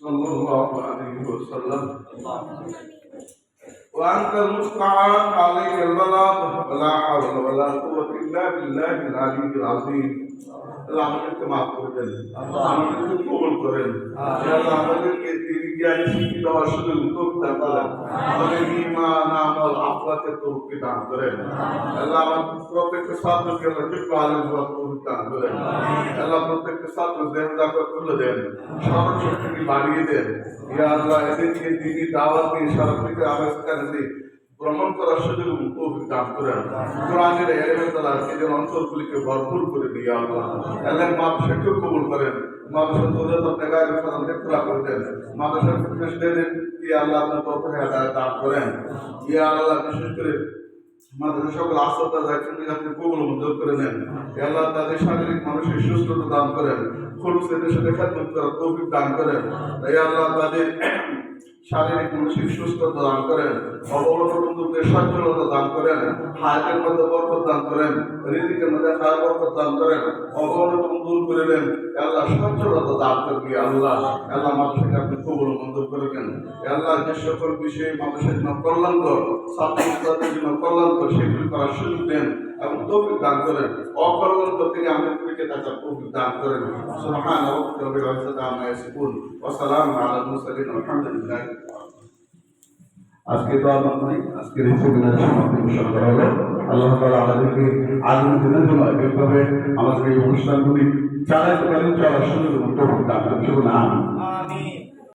صلى الله عليه وسلم وأنت المستعان عليك البلاغ ولا حول ولا قوة إلا بالله العلي العظيم আল্লাহ আমাদেরকে মাফ করে দেন, আমাদেরকে কবুল করেন। আল্লাহ আমাদেরকে জ্ঞানী শিক্ষিত হওয়ার সুযোগ দান করেন, আমাদের ঈমান আমল আখলাকে তৌফিক দান করেন। আল্লাহ আমাদের প্রত্যেকটা ছাত্রকে যোগ্য আলেম হওয়ার তৌফিক দান করেন। আল্লাহ প্রত্যেকটা ছাত্র দেহদাকে খুলে দেন, স্মরণ শক্তিকে বাড়িয়ে দেন। ইয়া আল্লাহ এদেরকে দিনী দাওয়াত দিয়ে সারা পৃথিবীতে আবিষ্কারে ভ্রমণ করার সুযোগ তৌফিক দান করেন। কোরআনের ইলমে তাআলা এদের অন্তরগুলিকে ভরপুর করে দিয়ে আল্লাহ মানুষকে কবুল করেন, মানুষের দৌলত নেগায় সালাম দেখরা করে দেন, মানুষের কৃষ্ণদের ইয়া আল্লাহ আপনার তৌফিক দান করেন। ইয়া আল্লাহ বিশেষ করে আমাদের সকল আস্থা যাচ্ছেন আপনি কবুল মঞ্জুর করে নেন। আল্লাহ তাদের শারীরিক মানসিক সুস্থতা দান করেন, খুলুসের সাথে খেদমত করার তৌফিক দান করেন। তাই আল্লাহ তাদের শারীরিক মানসিক সুস্থতা দান করেন, অবনত বন্ধুদের সচ্ছলতা দান করেন, হায়াতের মধ্যে বরকত দান করেন, রিজিকের মধ্যে খায় বরকত দান করেন, অবনত দূর করে দেন। আল্লাহ সচ্ছলতা দান করবি আল্লাহ। আল্লাহ মানুষকে আপনি কবুল মঞ্জুর করে দেন। আল্লাহ যে সকল বিষয়ে মানুষের জন্য কল্যাণকর, ছাত্রছাত্রীদের জন্য কল্যাণকর সেগুলি করার সুযোগ দেন এবং তৌফিক দান করেন। অকল্যাণকর থেকে আমাদেরকে তার তৌফিক দান করেন। সুবহান রাব্বিকা রাব্বিল ইজ্জাতি আম্মা ইয়াসিফুন ওয়া সালামুন আলাল মুরসালিন আলহামদুলিল্লাহ। আজকে তো আমরা আজকের এই সেমিনার সমাপ্তি ঘোষণা করা হলো। আল্লাহ তাআলা আমাদেরকে আগামী দিনের জন্য এইভাবে আমাদের এই অনুষ্ঠানগুলি চালাতে পারেন, চলার সুযোগ তৌফিক দান করেন। আমিন।